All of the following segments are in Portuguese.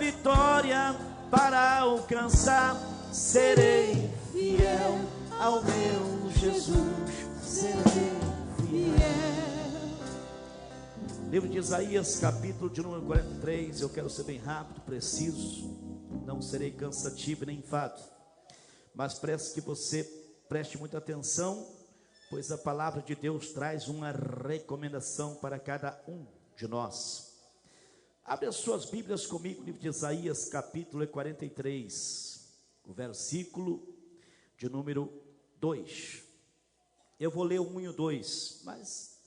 vitória para alcançar. Serei fiel ao meu Jesus, serei fiel. Livro de Isaías, capítulo de número 43. Eu quero ser bem rápido, preciso. Não serei cansativo nem enfado, mas peço que você preste muita atenção, pois a palavra de Deus traz uma recomendação para cada um de nós. Abre as suas Bíblias comigo, livro de Isaías, capítulo 43, o versículo de número 2. Eu vou ler o 1 e o 2, mas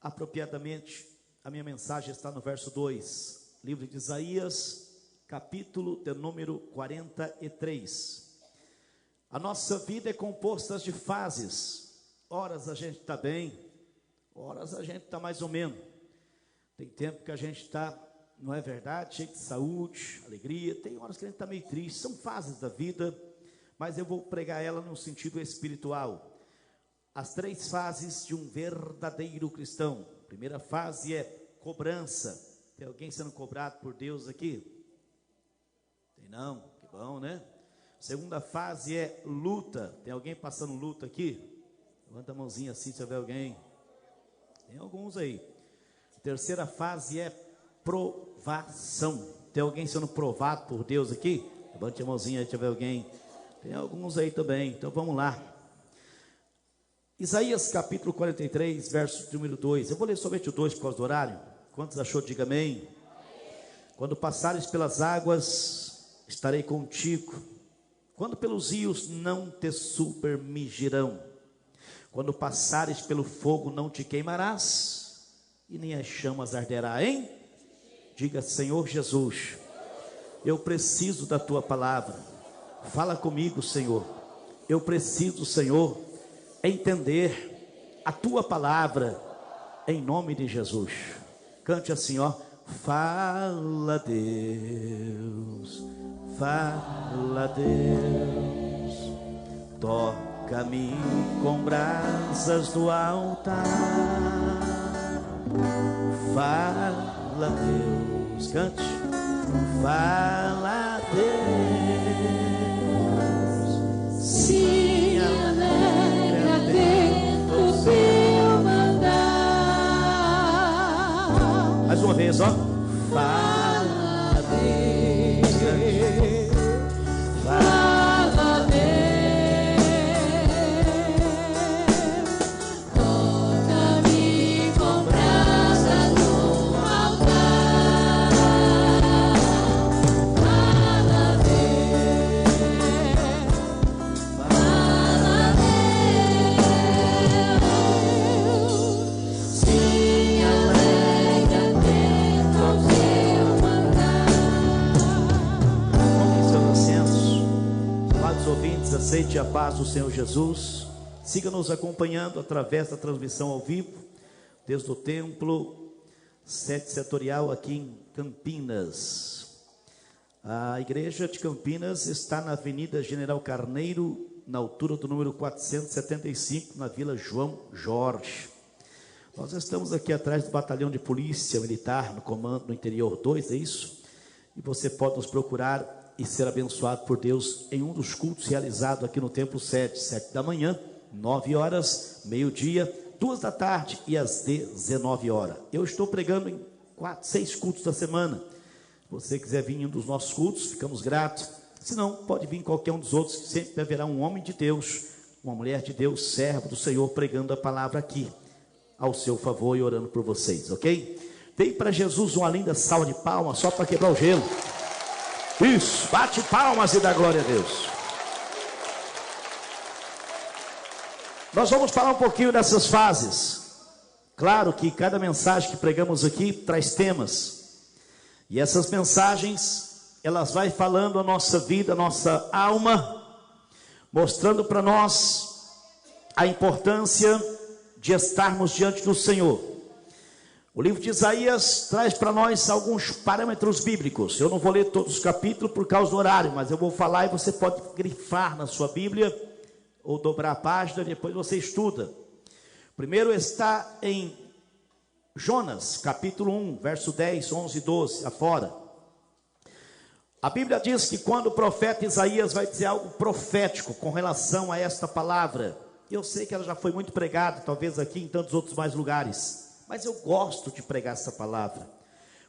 apropriadamente a minha mensagem está no verso 2. Livro de Isaías, capítulo de número 43. A nossa vida é composta de fases. Horas a gente está bem, horas a gente está mais ou menos. Tem tempo que a gente está, não é verdade, cheio de saúde, alegria. Tem horas que a gente está meio triste. São fases da vida, mas eu vou pregar ela no sentido espiritual. As 3 fases de um verdadeiro cristão. A primeira fase é cobrança. Tem alguém sendo cobrado por Deus aqui? Tem não? Que bom, né? Segunda fase é luta. Tem alguém passando luta aqui? Levanta a mãozinha assim se houver alguém. Tem alguns aí. Terceira fase é provação. Tem alguém sendo provado por Deus aqui? Levante a mãozinha se houver alguém. Tem alguns aí também. Então vamos lá. Isaías capítulo 43, verso número 2. Eu vou ler somente o 2 por causa do horário. Quantos achou? Diga amém. Quando passares pelas águas, estarei contigo. Quando pelos rios, não te submergirão. Quando passares pelo fogo, não te queimarás, e nem as chamas arderá, hein? Diga, Senhor Jesus, eu preciso da tua palavra. Fala comigo, Senhor. Eu preciso, Senhor, entender a tua palavra, em nome de Jesus. Cante assim, ó. Fala, Deus, fala, Deus, toca-me com brasas do altar. Fala, Deus, cante. Fala, Deus, se alegra dentro do teu mandar. Mais uma vez, ó. Fala, Deus, fala, Deus, toca-me com brasas no altar. Fala, Deus, fala, Deus, se alegra dentro do teu mandar. Tomem seus assentos. Amados ouvintes, aceite a paz do Senhor Jesus. Siga nos acompanhando através da transmissão ao vivo, desde o templo sede setorial aqui em Campinas. A igreja de Campinas está na Avenida General Carneiro, na altura do número 475, na Vila João Jorge. Nós estamos aqui atrás do batalhão de polícia militar, no comando no interior 2, é isso? E você pode nos procurar e ser abençoado por Deus em um dos cultos realizados aqui no templo 7 da manhã, 9 horas, meio-dia, 2 da tarde e às 19 horas. Eu estou pregando em 6 cultos da semana. Se você quiser vir em um dos nossos cultos, ficamos gratos. Se não, pode vir em qualquer um dos outros, que sempre haverá um homem de Deus, uma mulher de Deus, servo do Senhor, pregando a palavra aqui, ao seu favor e orando por vocês, ok? Dei para Jesus uma linda salva de palmas, só para quebrar o gelo. Isso, bate palmas e dá glória a Deus. Nós vamos falar um pouquinho dessas fases. Claro que cada mensagem que pregamos aqui traz temas. E essas mensagens, elas vai falando a nossa vida, a nossa alma, mostrando para nós a importância de estarmos diante do Senhor. O livro de Isaías traz para nós alguns parâmetros bíblicos. Eu não vou ler todos os capítulos por causa do horário, mas eu vou falar e você pode grifar na sua Bíblia, ou dobrar a página, depois você estuda. Primeiro está em Jonas, capítulo 1, verso 10, 11 e 12, afora. A Bíblia diz que quando o profeta Isaías vai dizer algo profético com relação a esta palavra, eu sei que ela já foi muito pregada, talvez aqui em tantos outros mais lugares, mas eu gosto de pregar essa palavra,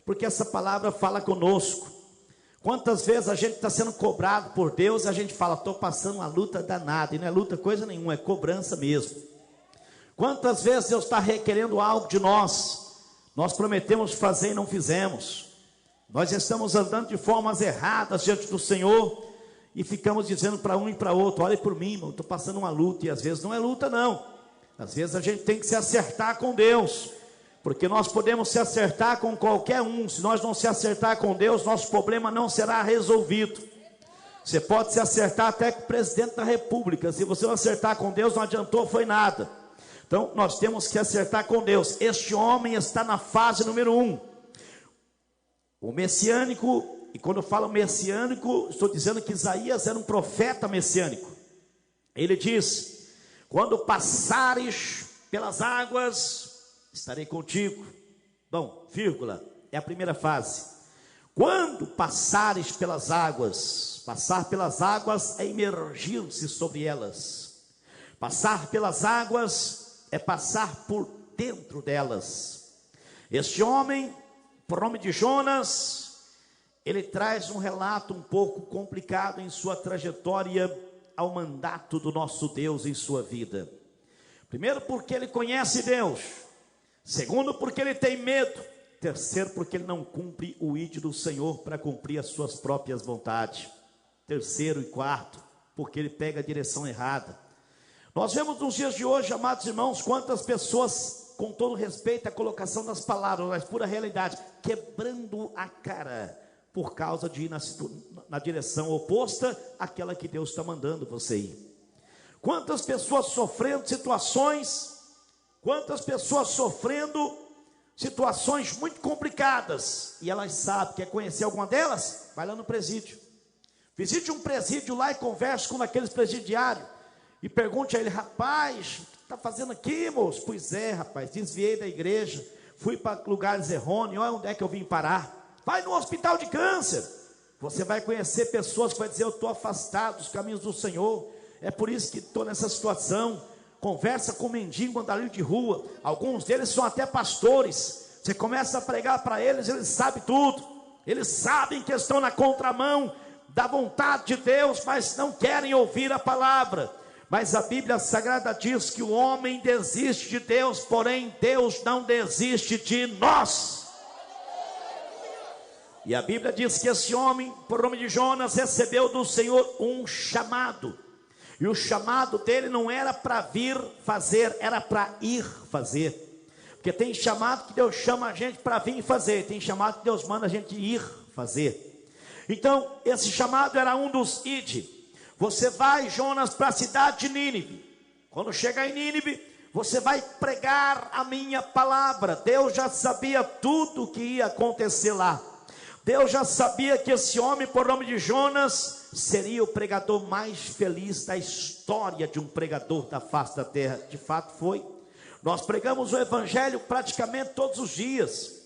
porque essa palavra fala conosco. Quantas vezes a gente está sendo cobrado por Deus e a gente fala, estou passando uma luta danada, e não é luta coisa nenhuma, é cobrança mesmo. Quantas vezes Deus está requerendo algo de nós prometemos fazer e não fizemos. Nós estamos andando de formas erradas diante do Senhor e ficamos dizendo para um e para outro, olhe por mim, estou passando uma luta, e às vezes não é luta não, às vezes a gente tem que se acertar com Deus, porque nós podemos se acertar com qualquer um, se nós não se acertar com Deus, nosso problema não será resolvido. Você pode se acertar até com o presidente da república, se você não acertar com Deus, não adiantou, foi nada. Então nós temos que acertar com Deus. Este homem está na fase número 1, o messiânico. E quando eu falo messiânico, estou dizendo que Isaías era um profeta messiânico. Ele diz, quando passares pelas águas, estarei contigo. Bom, vírgula, é a primeira fase. Quando passares pelas águas, passar pelas águas é imergir-se sobre elas. Passar pelas águas é passar por dentro delas. Este homem, por nome de Jonas, ele traz um relato um pouco complicado em sua trajetória ao mandato do nosso Deus em sua vida. Primeiro, porque ele conhece Deus. Segundo, porque ele tem medo. Terceiro, porque ele não cumpre o ide do Senhor para cumprir as suas próprias vontades. Terceiro e quarto, porque ele pega a direção errada. Nós vemos nos dias de hoje, amados irmãos, quantas pessoas, com todo respeito à colocação das palavras, mas pura realidade, quebrando a cara por causa de ir na direção oposta àquela que Deus está mandando você ir. Quantas pessoas sofrendo situações muito complicadas, e elas sabem, quer conhecer alguma delas? Vai lá no presídio, visite um presídio lá e converse com aqueles presidiários, e pergunte a ele, rapaz, o que está fazendo aqui, moço? Pois é, rapaz, desviei da igreja, fui para lugares errôneos, olha onde é que eu vim parar. Vai no hospital de câncer, você vai conhecer pessoas que vão dizer, eu estou afastado dos caminhos do Senhor, é por isso que estou nessa situação. Conversa com mendigo, andarilho de rua, alguns deles são até pastores, você começa a pregar para eles, eles sabem tudo, eles sabem que estão na contramão da vontade de Deus, mas não querem ouvir a palavra. Mas a Bíblia Sagrada diz que o homem desiste de Deus, porém Deus não desiste de nós. E a Bíblia diz que esse homem, por nome de Jonas, recebeu do Senhor um chamado. E o chamado dele não era para vir fazer, era para ir fazer. Porque tem chamado que Deus chama a gente para vir fazer, tem chamado que Deus manda a gente ir fazer. Então, esse chamado era um dos ide. Você vai, Jonas, para a cidade de Nínive. Quando chegar em Nínive, você vai pregar a minha palavra. Deus já sabia tudo o que ia acontecer lá. Deus já sabia que esse homem, por nome de Jonas, seria o pregador mais feliz da história de um pregador da face da terra. De fato foi. Nós pregamos o evangelho praticamente todos os dias.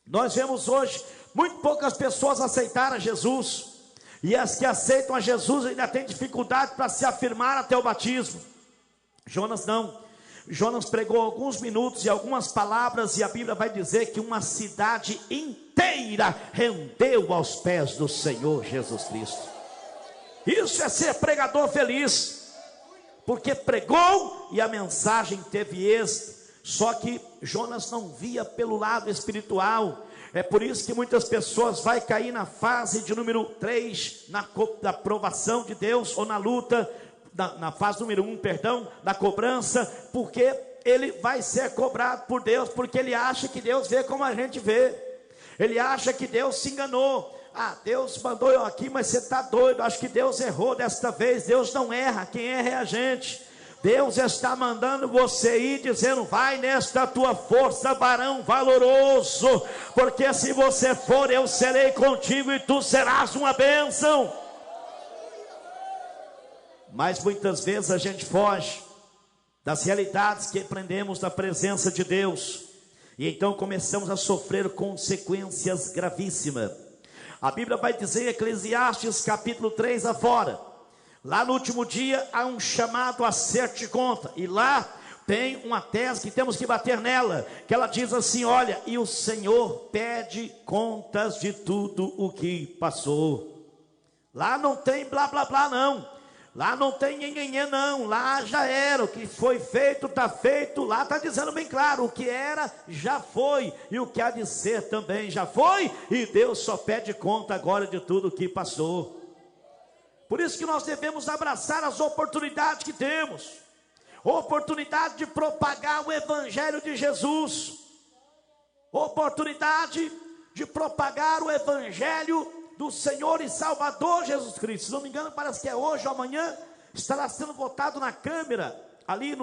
Nós vemos hoje muito poucas pessoas aceitar a Jesus, e as que aceitam a Jesus ainda têm dificuldade para se afirmar até o batismo. Jonas não. Jonas pregou alguns minutos e algumas palavras, e a Bíblia vai dizer que uma cidade inteira rendeu aos pés do Senhor Jesus Cristo. Isso é ser pregador feliz, porque pregou e a mensagem teve êxito. Só que Jonas não via pelo lado espiritual. É por isso que muitas pessoas vão cair na fase de número 3, na provação de Deus, ou na luta, na fase número 1, da cobrança, porque ele vai ser cobrado por Deus, porque ele acha que Deus vê como a gente vê, ele acha que Deus se enganou. Deus mandou eu aqui, mas você está doido, acho que Deus errou desta vez. Deus não erra, quem erra é a gente. Deus está mandando você ir, dizendo, vai nesta tua força, varão valoroso, porque se você for, eu serei contigo e tu serás uma bênção. Mas muitas vezes a gente foge das realidades que aprendemos da presença de Deus, e então começamos a sofrer consequências gravíssimas. A Bíblia vai dizer em Eclesiastes capítulo 3 afora, lá no último dia há um chamado a acerto de conta, e lá tem uma tese que temos que bater nela, que ela diz assim: olha, e o Senhor pede contas de tudo o que passou. Lá não tem blá blá blá não, lá não tem nhenhenhê não, lá já era, o que foi feito está feito, lá está dizendo bem claro, o que era já foi, e o que há de ser também já foi, e Deus só pede conta agora de tudo o que passou. Por isso que nós devemos abraçar as oportunidades que temos, oportunidade de propagar o Evangelho de Jesus, oportunidade de propagar o Evangelho do Senhor e Salvador Jesus Cristo. Se não me engano, parece que é hoje ou amanhã, estará sendo votado na Câmara, ali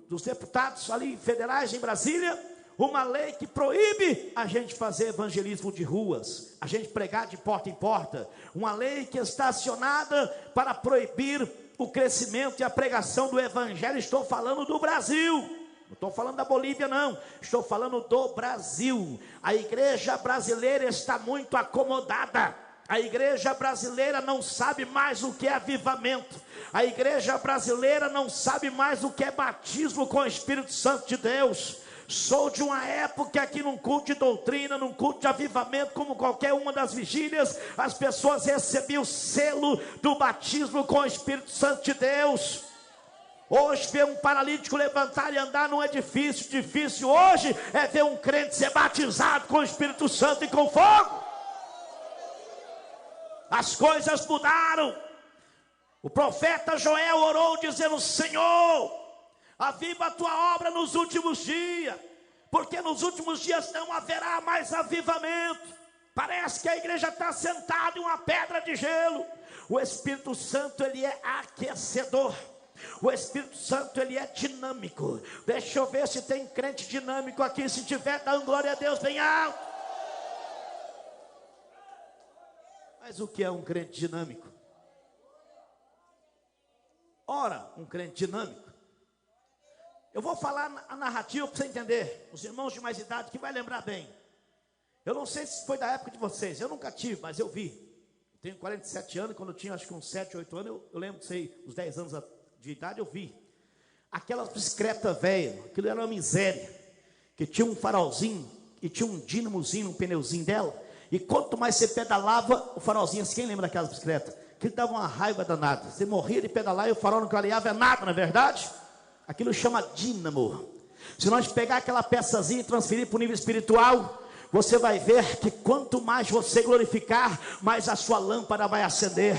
dos deputados ali federais em Brasília, uma lei que proíbe a gente fazer evangelismo de ruas, a gente pregar de porta em porta, uma lei que está acionada para proibir o crescimento e a pregação do Evangelho. Estou falando do Brasil. Não estou falando da Bolívia não, estou falando do Brasil. A igreja brasileira está muito acomodada. A igreja brasileira não sabe mais o que é avivamento. A igreja brasileira não sabe mais o que é batismo com o Espírito Santo de Deus. Sou de uma época que num culto de doutrina, num culto de avivamento, como qualquer uma das vigílias, as pessoas recebiam o selo do batismo com o Espírito Santo de Deus. Hoje ver um paralítico levantar e andar não é difícil. Difícil hoje é ver um crente ser batizado com o Espírito Santo e com fogo. As coisas mudaram. O profeta Joel orou dizendo: Senhor, aviva a tua obra nos últimos dias, porque nos últimos dias não haverá mais avivamento. Parece que a igreja está sentada em uma pedra de gelo. O Espírito Santo, ele é aquecedor. O Espírito Santo, ele é dinâmico. Deixa eu ver se tem crente dinâmico aqui. Se tiver, dá glória a Deus bem alto. Mas o que é um crente dinâmico? Ora, um crente dinâmico, eu vou falar a narrativa para você entender. Os irmãos de mais idade que vai lembrar bem. Eu não sei se foi da época de vocês, eu nunca tive, mas eu vi. Eu tenho 47 anos, quando eu tinha acho que uns 7, 8 anos, eu lembro, sei, uns 10 anos de idade eu vi. Aquelas bicicletas velhas, aquilo era uma miséria, que tinha um farolzinho, e tinha um dínamozinho, um pneuzinho dela, e quanto mais você pedalava, o farolzinho, quem lembra daquelas bicicletas? Que dava uma raiva danada, você morria de pedalar e o farol não clareava nada, não é verdade? Aquilo chama dínamo. Se nós pegar aquela peçazinha e transferir para o nível espiritual, você vai ver que quanto mais você glorificar, mais a sua lâmpada vai acender.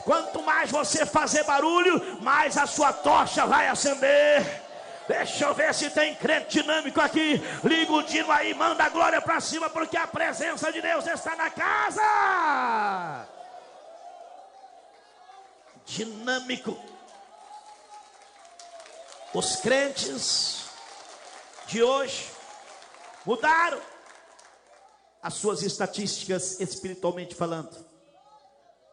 Quanto mais você fazer barulho, mais a sua tocha vai acender. Deixa eu ver se tem crente dinâmico aqui. Liga o dino aí, manda a glória para cima, porque a presença de Deus está na casa. Dinâmico. Os crentes de hoje mudaram as suas estatísticas espiritualmente falando.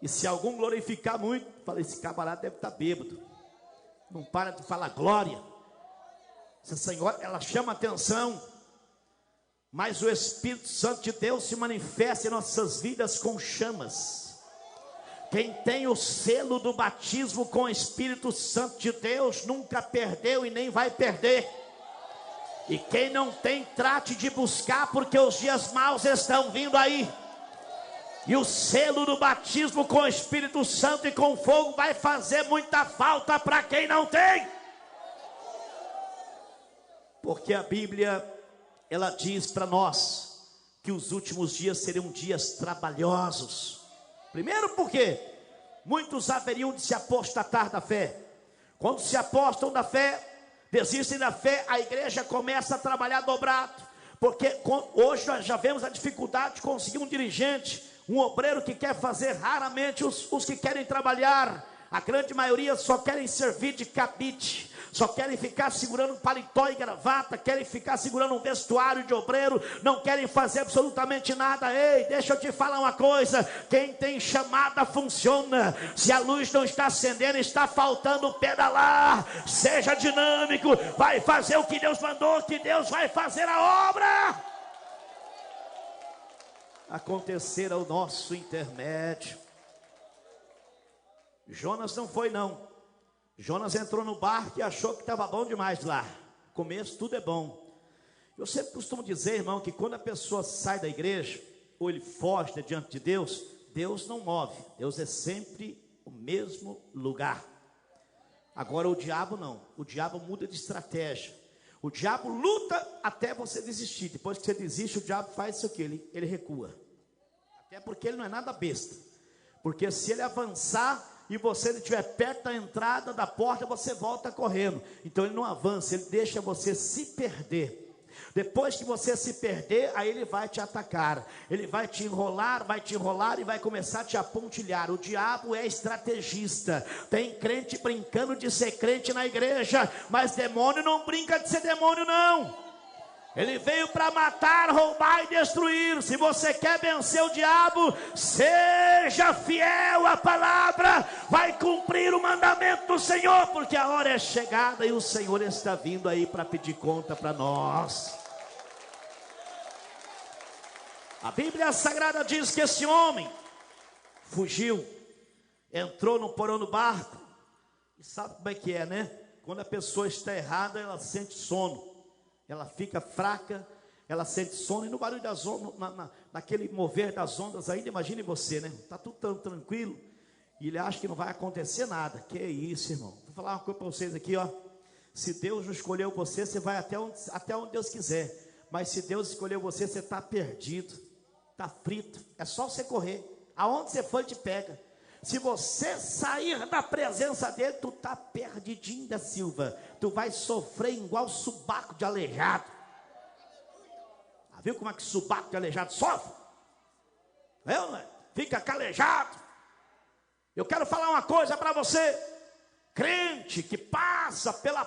E se algum glorificar muito, fala, esse camarada deve estar bêbado. Não para de falar glória. Essa senhora, ela chama atenção. Mas o Espírito Santo de Deus se manifesta em nossas vidas com chamas. Quem tem o selo do batismo com o Espírito Santo de Deus nunca perdeu e nem vai perder. E quem não tem, trate de buscar, porque os dias maus estão vindo aí. E o selo do batismo com o Espírito Santo e com fogo vai fazer muita falta para quem não tem. Porque a Bíblia, ela diz para nós que os últimos dias seriam dias trabalhosos. Primeiro porque muitos haveriam de se apostatar da fé. Quando se apostam da fé, desistem da fé, a igreja começa a trabalhar dobrado. Porque hoje nós já vemos a dificuldade de conseguir um dirigente, um obreiro que quer fazer, raramente os que querem trabalhar. A grande maioria só querem servir de cabide, só querem ficar segurando paletó e gravata, querem ficar segurando um vestuário de obreiro, não querem fazer absolutamente nada. Ei, deixa eu te falar uma coisa, quem tem chamada funciona. Se a luz não está acendendo, está faltando pedalar. Seja dinâmico, vai fazer o que Deus mandou, que Deus vai fazer a obra. acontecer ao nosso intermédio. Jonas não foi não. Jonas entrou no barco e achou que estava bom demais lá. No começo tudo é bom. Eu sempre costumo dizer, irmão, que quando a pessoa sai da igreja, ou ele foge diante de Deus, Deus não move. Deus é sempre o mesmo lugar. Agora o diabo não. O diabo muda de estratégia. O diabo luta até você desistir. Depois que você desiste, o diabo faz isso aqui, ele recua. Até porque ele não é nada besta. Porque se ele avançar e você estiver perto da entrada da porta, você volta correndo. Então ele não avança, ele deixa você se perder. Depois que você se perder, aí ele vai te atacar. Ele vai te enrolar e vai começar a te apontilhar. O diabo é estrategista. Tem crente brincando de ser crente na igreja, mas demônio não brinca de ser demônio não. Ele veio para matar, roubar e destruir. Se você quer vencer o diabo, seja fiel à palavra. Vai cumprir o mandamento do Senhor, porque a hora é chegada e o Senhor está vindo aí para pedir conta para nós. A Bíblia Sagrada diz que esse homem fugiu, entrou no porão do barco. E sabe como é que é, né? Quando a pessoa está errada, ela sente sono. Ela fica fraca, ela sente sono. E no barulho das ondas, naquele mover das ondas ainda, imagine você, né? Está tudo tão tranquilo. E ele acha que não vai acontecer nada. Que isso, irmão. Vou falar uma coisa para vocês aqui, ó. Se Deus não escolheu você, você vai até onde Deus quiser. Mas se Deus escolheu você, você está perdido. Está frito. É só você correr. Aonde você for, ele te pega. Se você sair da presença dele, tu tá perdidinho da Silva. Tu vai sofrer igual subaco de aleijado. Ah, viu como é que subaco de aleijado sofre? Viu, né? Fica calejado. Eu quero falar uma coisa para você. Crente que passa pela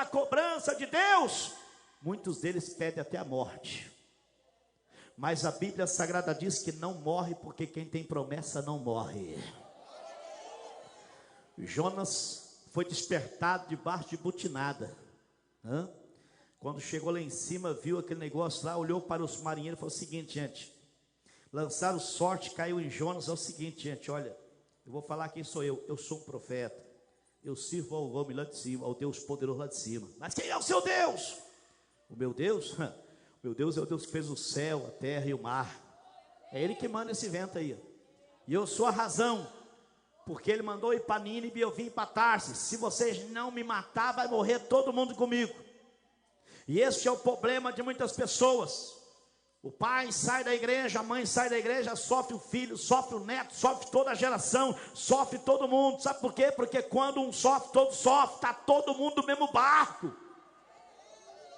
cobrança de Deus, muitos deles pedem até a morte. Mas a Bíblia Sagrada diz que não morre, porque quem tem promessa não morre. Jonas foi despertado debaixo de butinada. Quando chegou lá em cima, viu aquele negócio lá, olhou para os marinheiros e falou o seguinte, gente. Lançaram sorte, caiu em Jonas. É o seguinte, gente, olha, eu vou falar quem sou eu. Eu sou um profeta. Eu sirvo ao homem lá de cima, ao Deus poderoso lá de cima. Mas quem é o seu Deus? O meu Deus? Meu Deus é o Deus que fez o céu, a terra e o mar. É Ele que manda esse vento aí. E eu sou a razão. Porque Ele mandou ir para Nínive e eu vim para Tarsis. Se vocês não me matar, vai morrer todo mundo comigo. E esse é o problema de muitas pessoas. O pai sai da igreja, a mãe sai da igreja, sofre o filho, sofre o neto, sofre toda a geração, sofre todo mundo. Sabe por quê? Porque quando um sofre, todo sofre. Está todo mundo no mesmo barco.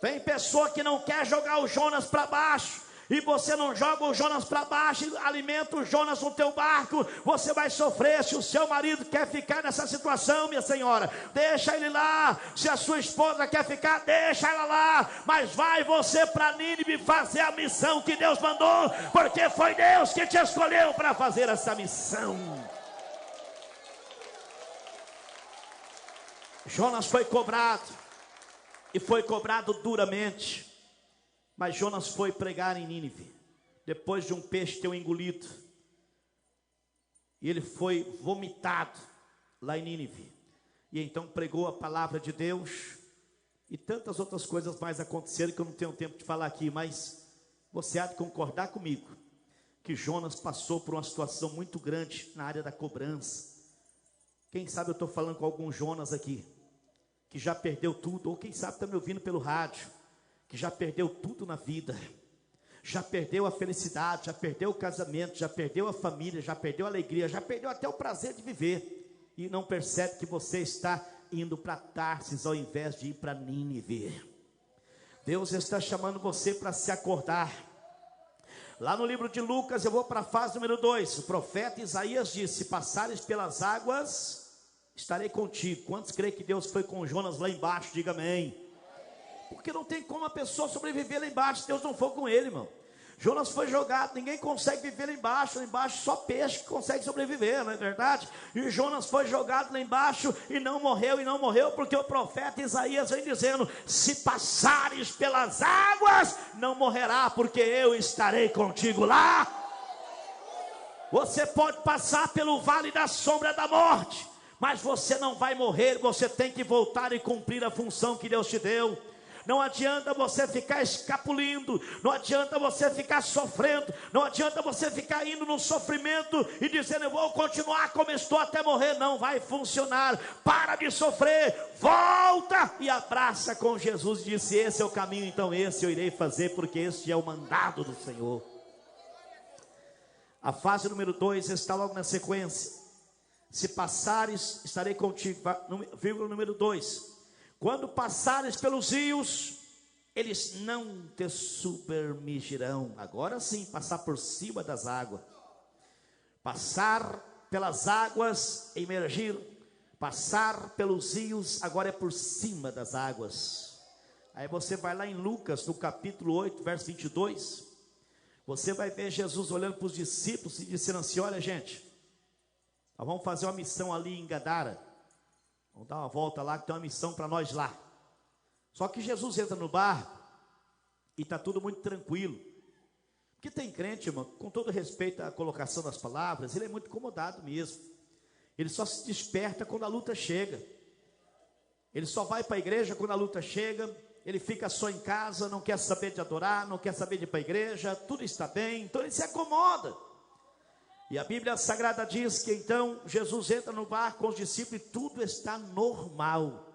Tem pessoa que não quer jogar o Jonas para baixo, e você não joga o Jonas para baixo, e alimenta o Jonas no teu barco, você vai sofrer. Se o seu marido quer ficar nessa situação, minha senhora, deixa ele lá. Se a sua esposa quer ficar, deixa ela lá. Mas vai você para Nínive fazer a missão que Deus mandou, porque foi Deus que te escolheu para fazer essa missão. Jonas foi cobrado. E foi cobrado duramente. Mas Jonas foi pregar em Nínive. Depois de um peixe ter o engolido. E ele foi vomitado lá em Nínive. E então pregou a palavra de Deus. E tantas outras coisas mais aconteceram que eu não tenho tempo de falar aqui. Mas você há de concordar comigo que Jonas passou por uma situação muito grande na área da cobrança. Quem sabe eu estou falando com algum Jonas aqui que já perdeu tudo, ou quem sabe está me ouvindo pelo rádio, que já perdeu tudo na vida, já perdeu a felicidade, já perdeu o casamento, já perdeu a família, já perdeu a alegria, já perdeu até o prazer de viver, e não percebe que você está indo para Tarsis ao invés de ir para Nínive. Deus está chamando você para se acordar. Lá no livro de Lucas, eu vou para a fase número 2, o profeta Isaías disse: se passares pelas águas, estarei contigo. Quantos creem que Deus foi com Jonas lá embaixo? Diga amém. Porque não tem como a pessoa sobreviver lá embaixo se Deus não for com ele, irmão. Jonas foi jogado, ninguém consegue viver lá embaixo só peixe que consegue sobreviver, não é verdade? E Jonas foi jogado lá embaixo e não morreu, porque o profeta Isaías vem dizendo: se passares pelas águas, não morrerá, porque eu estarei contigo lá. Você pode passar pelo vale da sombra da morte, mas você não vai morrer, você tem que voltar e cumprir a função que Deus te deu. Não adianta você ficar escapulindo, não adianta você ficar sofrendo, não adianta você ficar indo no sofrimento e dizendo: eu vou continuar como estou até morrer. Não vai funcionar. Para de sofrer, volta e abraça com Jesus. E disse: esse é o caminho, então esse eu irei fazer, porque este é o mandado do Senhor. A fase número 2 está logo na sequência: se passares, estarei contigo. Vírgula número 2: quando passares pelos rios, eles não te submergirão. Agora sim, passar por cima das águas. Passar pelas águas, emergir. Passar pelos rios, agora é por cima das águas. Aí você vai lá em Lucas, no capítulo 8, verso 22. Você vai ver Jesus olhando para os discípulos e dizendo assim: olha, gente, nós vamos fazer uma missão ali em Gadara. Vamos dar uma volta lá, que tem uma missão para nós lá. Só que Jesus entra no barco e está tudo muito tranquilo. Porque tem crente, irmão, com todo respeito à colocação das palavras, ele é muito incomodado mesmo. Ele só se desperta quando a luta chega. Ele só vai para a igreja quando a luta chega. Ele fica só em casa, não quer saber de adorar, não quer saber de ir para a igreja. Tudo está bem, então ele se acomoda. E a Bíblia Sagrada diz que então Jesus entra no barco com os discípulos e tudo está normal,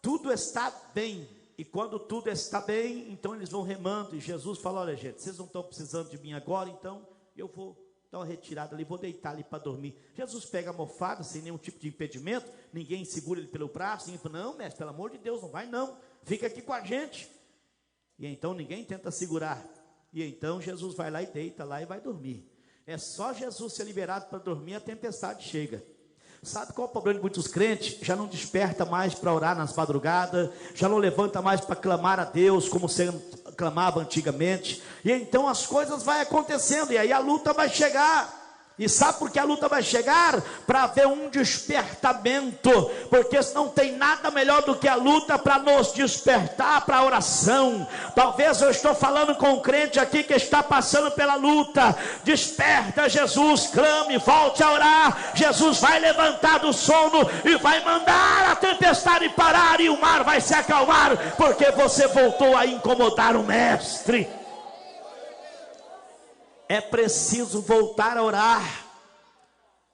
tudo está bem. E quando tudo está bem, então eles vão remando. E Jesus fala: olha, gente, vocês não estão precisando de mim agora, então eu vou dar uma retirada ali, vou deitar ali para dormir. Jesus pega a almofada sem nenhum tipo de impedimento, ninguém segura ele pelo braço, ninguém fala: não, mestre, pelo amor de Deus, não vai não, fica aqui com a gente. E então ninguém tenta segurar. E então Jesus vai lá e deita lá e vai dormir. É só Jesus ser liberado para dormir, a tempestade chega. Sabe qual é o problema de muitos crentes? Já não desperta mais para orar nas madrugadas, já não levanta mais para clamar a Deus como você clamava antigamente. E então as coisas vão acontecendo, e aí a luta vai chegar. E sabe por que a luta vai chegar? Para haver um despertamento, porque não tem nada melhor do que a luta para nos despertar para a oração. Talvez eu estou falando com um crente aqui que está passando pela luta. Desperta, Jesus, clame, volte a orar. Jesus vai levantar do sono e vai mandar a tempestade parar e o mar vai se acalmar, porque você voltou a incomodar o mestre. É preciso voltar a orar.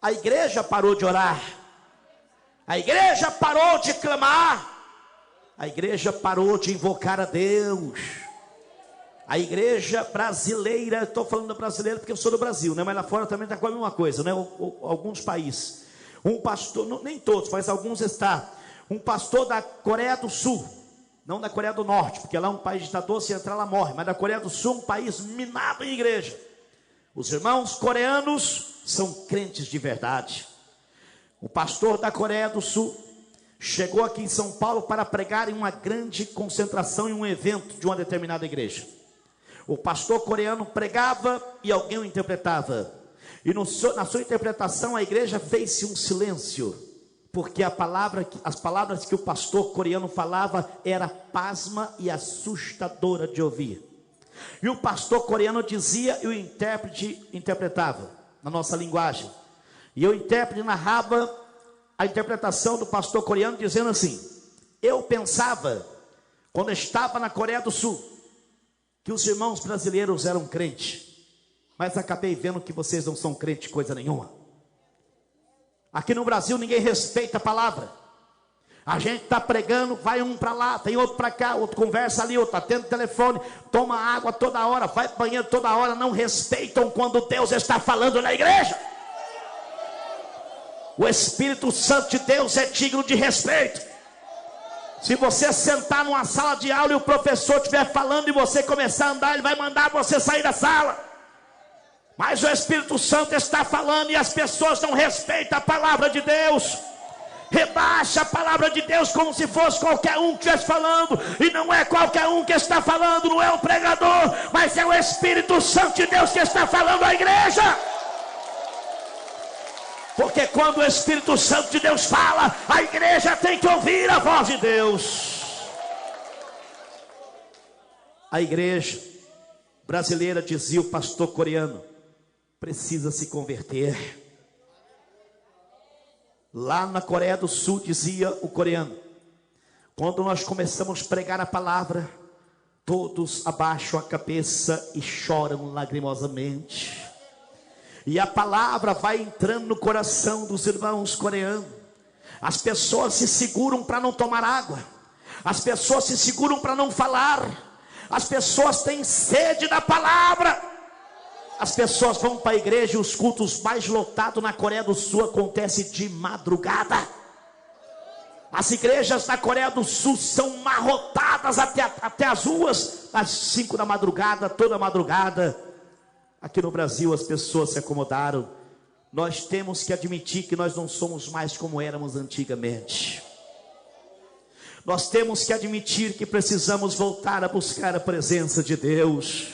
A igreja parou de orar. A igreja parou de clamar. A igreja parou de invocar a Deus. A igreja brasileira, estou falando brasileira porque eu sou do Brasil, né? Mas lá fora também está com a mesma coisa, né? Alguns países. Um pastor, nem todos, mas alguns está. Um pastor da Coreia do Sul, não da Coreia do Norte, porque lá é um país ditador, se entrar lá morre. Mas da Coreia do Sul, um país minado em igreja. Os irmãos coreanos são crentes de verdade. O pastor da Coreia do Sul chegou aqui em São Paulo para pregar em uma grande concentração, em um evento de uma determinada igreja. O pastor coreano pregava e alguém o interpretava. E na sua interpretação a igreja fez-se um silêncio, porque as palavras que o pastor coreano falava era pasma e assustadora de ouvir. E o pastor coreano dizia e o intérprete interpretava na nossa linguagem. E o intérprete narrava a interpretação do pastor coreano dizendo assim: eu pensava, quando estava na Coreia do Sul, que os irmãos brasileiros eram crentes, mas acabei vendo que vocês não são crentes coisa nenhuma. Aqui no Brasil ninguém respeita a palavra. A gente está pregando, vai um para lá, tem outro para cá, outro conversa ali, outro atende o telefone, toma água toda hora, vai para o banheiro toda hora, não respeitam quando Deus está falando na igreja. O Espírito Santo de Deus é digno de respeito. Se você sentar numa sala de aula e o professor estiver falando e você começar a andar, ele vai mandar você sair da sala. Mas o Espírito Santo está falando e as pessoas não respeitam a palavra de Deus. rebaixa a palavra de Deus como se fosse qualquer um que estivesse falando, e não é qualquer um que está falando, não é o pregador, mas é o Espírito Santo de Deus que está falando à igreja. Porque quando o Espírito Santo de Deus fala, a igreja tem que ouvir a voz de Deus. A igreja brasileira, dizia o pastor coreano, precisa se converter. Lá na Coreia do Sul, dizia o coreano, quando nós começamos a pregar a palavra, todos abaixam a cabeça e choram lagrimosamente. E a palavra vai entrando no coração dos irmãos coreanos. As pessoas se seguram para não tomar água. As pessoas se seguram para não falar. As pessoas têm sede da palavra. As pessoas vão para a igreja e os cultos mais lotados na Coreia do Sul acontecem de madrugada. As igrejas da Coreia do Sul são amarrotadas até as ruas, às 5 da madrugada, toda madrugada. Aqui no Brasil as pessoas se acomodaram. Nós temos que admitir que nós não somos mais como éramos antigamente. Nós temos que admitir que precisamos voltar a buscar a presença de Deus.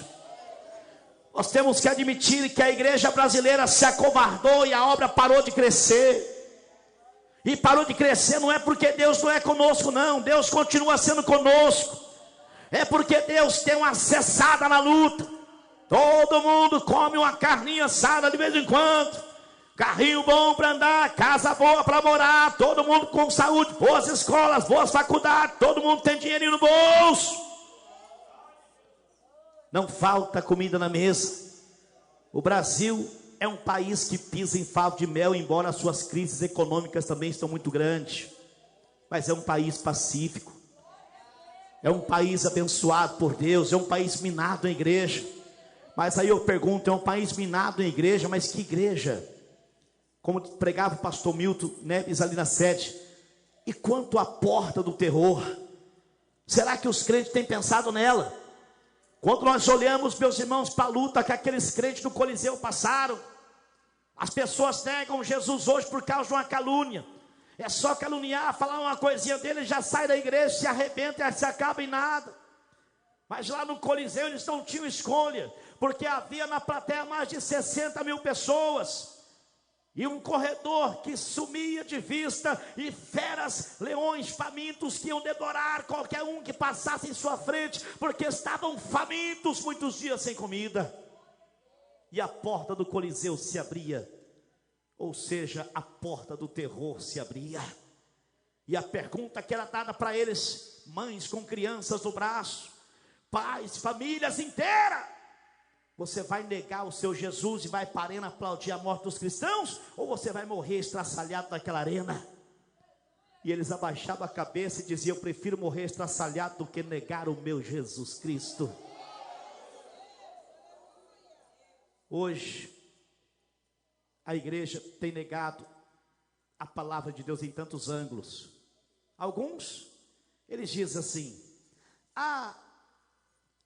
Nós temos que admitir que a igreja brasileira se acovardou e a obra parou de crescer. E parou de crescer não é porque Deus não é conosco, não. Deus continua sendo conosco. É porque Deus tem uma cessada na luta. Todo mundo come uma carninha assada de vez em quando. Carrinho bom para andar, casa boa para morar, todo mundo com saúde, boas escolas, boas faculdades, todo mundo tem dinheirinho no bolso. Não falta comida na mesa. O Brasil é um país que pisa em favo de mel, embora as suas crises econômicas também estão muito grandes. Mas é um país pacífico. É um país abençoado por Deus, é um país minado em igreja. Mas aí eu pergunto, é um país minado em igreja, mas que igreja? Como pregava o pastor Milton Neves ali na sede. E quanto à porta do terror? Será que os crentes têm pensado nela? Quando nós olhamos, meus irmãos, para a luta que aqueles crentes do Coliseu passaram, as pessoas negam Jesus hoje por causa de uma calúnia. É só caluniar, falar uma coisinha dele, já sai da igreja, se arrebenta e se acaba em nada. Mas lá no Coliseu eles não tinham escolha, porque havia na plateia mais de 60 mil pessoas. E um corredor que sumia de vista, e feras, leões famintos que iam devorar qualquer um que passasse em sua frente, porque estavam famintos, muitos dias sem comida. E a porta do Coliseu se abria, ou seja, a porta do terror se abria. E a pergunta que era dada para eles, mães com crianças no braço, pais, famílias inteiras: você vai negar o seu Jesus e vai para a arena aplaudir a morte dos cristãos? Ou você vai morrer estraçalhado naquela arena? E eles abaixavam a cabeça e diziam: eu prefiro morrer estraçalhado do que negar o meu Jesus Cristo. Hoje, a igreja tem negado a palavra de Deus em tantos ângulos. Alguns, eles dizem assim: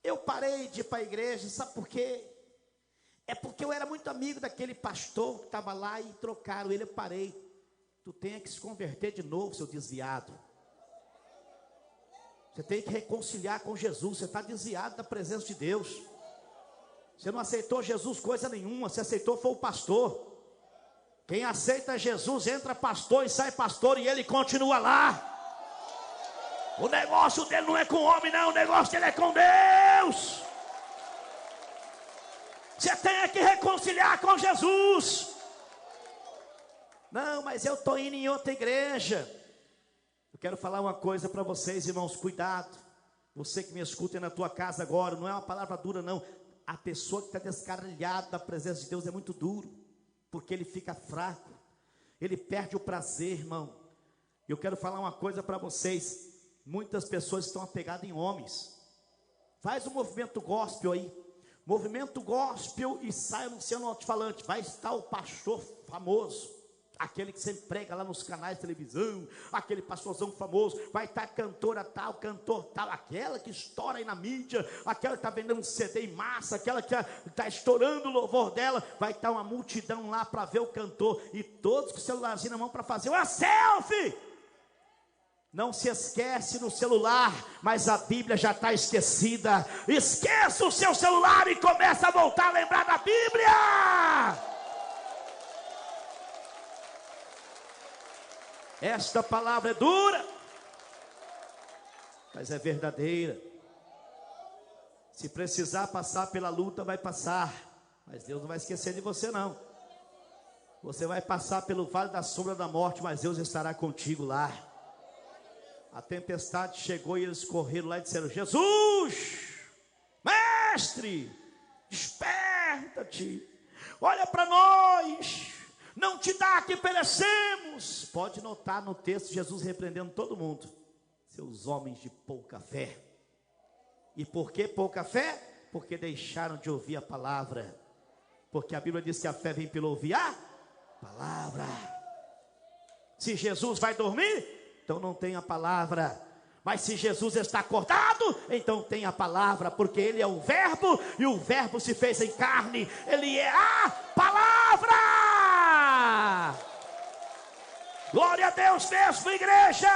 eu parei de ir para a igreja, sabe por quê? É porque eu era muito amigo daquele pastor que estava lá e trocaram ele, eu parei. Tu tem que se converter de novo, seu desviado. Você tem que reconciliar com Jesus, você está desviado da presença de Deus. Você não aceitou Jesus coisa nenhuma, você aceitou foi o pastor. Quem aceita Jesus entra pastor e sai pastor, e ele continua lá. O negócio dele não é com o homem, não. O negócio dele é com Deus. Você tem que reconciliar com Jesus. Não, mas eu estou indo em outra igreja. Eu quero falar uma coisa para vocês, irmãos. Cuidado. Você que me escuta na tua casa agora, não é uma palavra dura, não. A pessoa que está descarrilhada da presença de Deus é muito duro, porque ele fica fraco. Ele perde o prazer, irmão. Eu quero falar uma coisa para vocês. Muitas pessoas estão apegadas em homens. Faz um movimento gospel aí. Movimento gospel e sai anunciando no alto-falante. Vai estar o pastor famoso, aquele que sempre prega lá nos canais de televisão, aquele pastorzão famoso. Vai estar cantora tal, cantor tal, aquela que estoura aí na mídia, aquela que está vendendo um CD em massa, aquela que está estourando o louvor dela. Vai estar uma multidão lá para ver o cantor, e todos com o celularzinho na mão para fazer uma selfie. Não se esquece no celular, mas a Bíblia já está esquecida. Esqueça o seu celular e começa a voltar a lembrar da Bíblia. Esta palavra é dura, mas é verdadeira. Se precisar passar pela luta, vai passar. Mas Deus não vai esquecer de você, não. Você vai passar pelo vale da sombra da morte, mas Deus estará contigo lá. A tempestade chegou e eles correram lá e disseram: Jesus, mestre, desperta-te, olha para nós, não te dá que perecemos. Pode notar no texto Jesus repreendendo todo mundo: seus homens de pouca fé. E por que pouca fé? Porque deixaram de ouvir a palavra. Porque a Bíblia diz que a fé vem pelo ouvir a palavra. Se Jesus vai dormir, então não tem a palavra. Mas se Jesus está acordado, então tem a palavra, porque Ele é o Verbo, e o Verbo se fez em carne. Ele é a palavra. Glória a Deus mesmo, igreja.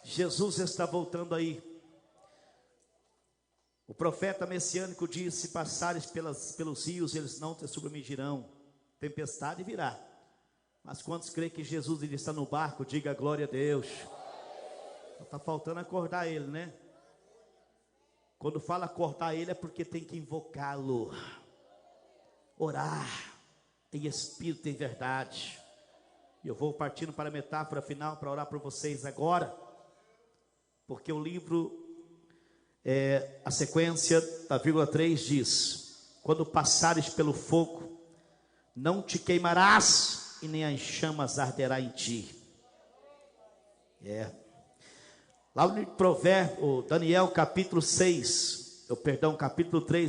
Jesus está voltando aí. O profeta messiânico diz: se passares pelos rios, eles não te submergirão. Tempestade virá. Mas quantos creem que Jesus ele está no barco? Diga glória a Deus. Está faltando acordar ele, né? Quando fala acordar ele é porque tem que invocá-lo, orar em espírito e em verdade. E eu vou partindo para a metáfora final para orar por vocês agora, porque o livro, a sequência da vírgula 3 diz: quando passares pelo fogo, não te queimarás, e nem as chamas arderá em ti. Lá no provérbio, Daniel capítulo 3,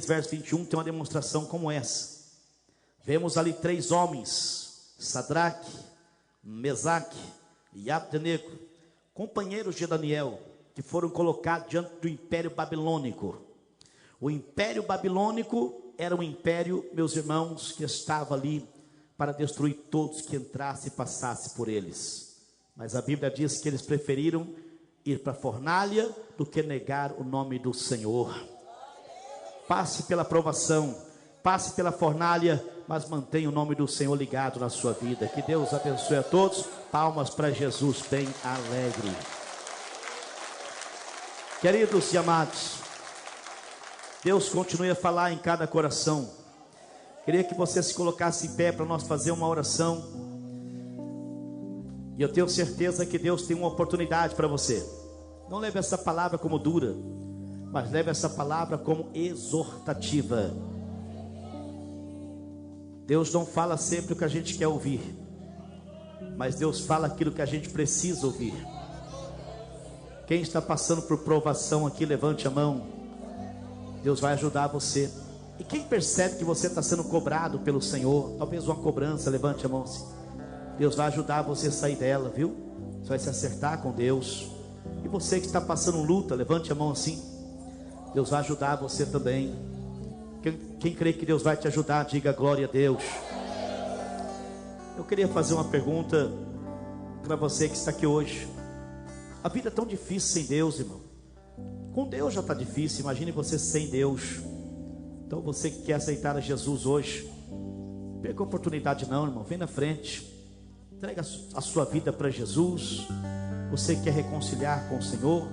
verso 21, tem uma demonstração como essa. Vemos ali 3 homens, Sadraque, Mesaque e Abdenego, companheiros de Daniel, que foram colocados diante do Império Babilônico. O Império Babilônico era um império, meus irmãos, que estava ali para destruir todos que entrasse e passasse por eles. Mas a Bíblia diz que eles preferiram ir para a fornalha do que negar o nome do Senhor. Passe pela provação, passe pela fornalha, mas mantenha o nome do Senhor ligado na sua vida. Que Deus abençoe a todos. Palmas para Jesus bem alegre. Queridos e amados, Deus continue a falar em cada coração. Queria que você se colocasse em pé para nós fazer uma oração. E eu tenho certeza que Deus tem uma oportunidade para você. Não leve essa palavra como dura, mas leve essa palavra como exortativa. Deus não fala sempre o que a gente quer ouvir, mas Deus fala aquilo que a gente precisa ouvir. Quem está passando por provação aqui, levante a mão. Deus vai ajudar você. E quem percebe que você está sendo cobrado pelo Senhor, talvez uma cobrança, levante a mão assim. Deus vai ajudar você a sair dela, viu? Você vai se acertar com Deus. E você que está passando luta, levante a mão assim. Deus vai ajudar você também. Quem crê que Deus vai te ajudar, diga glória a Deus. Eu queria fazer uma pergunta para você que está aqui hoje. A vida é tão difícil sem Deus, irmão. Com Deus já está difícil, imagine você sem Deus. Então você que quer aceitar a Jesus hoje, perca a oportunidade não, irmão. Vem na frente, entrega a sua vida para Jesus. Você quer reconciliar com o Senhor,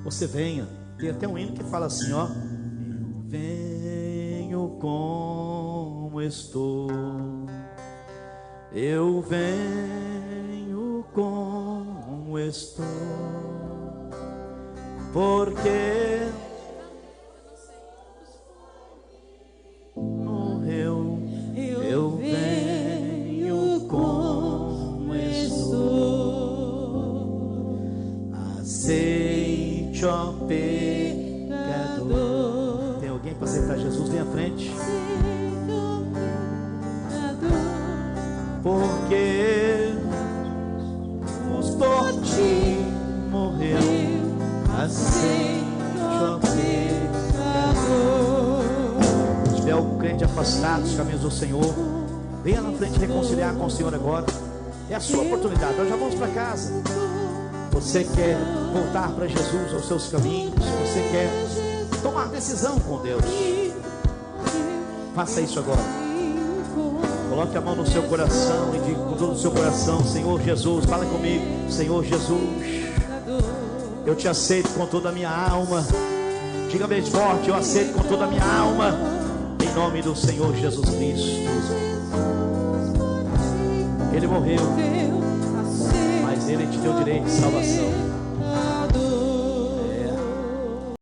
você venha. Tem até um hino que fala assim, ó: eu venho como estou, eu venho como estou, porque morreu. Eu venho como estou, aceite, ó pecador. Tem alguém para aceitar Jesus? Vem à frente. Porque por ti morreu, aceite, ó pecador. Se tiver algum crente afastado dos caminhos do Senhor, venha na frente reconciliar com o Senhor agora. É a sua oportunidade. Nós já vamos para casa. Você quer voltar para Jesus, aos seus caminhos? Você quer tomar decisão com Deus? Faça isso agora. Coloque a mão no seu coração e diga com todo o seu coração: Senhor Jesus, fala comigo. Senhor Jesus, eu te aceito com toda a minha alma. Diga bem forte: eu aceito com toda a minha alma, em nome do Senhor Jesus Cristo. Ele morreu, mas Ele te deu direito de salvação.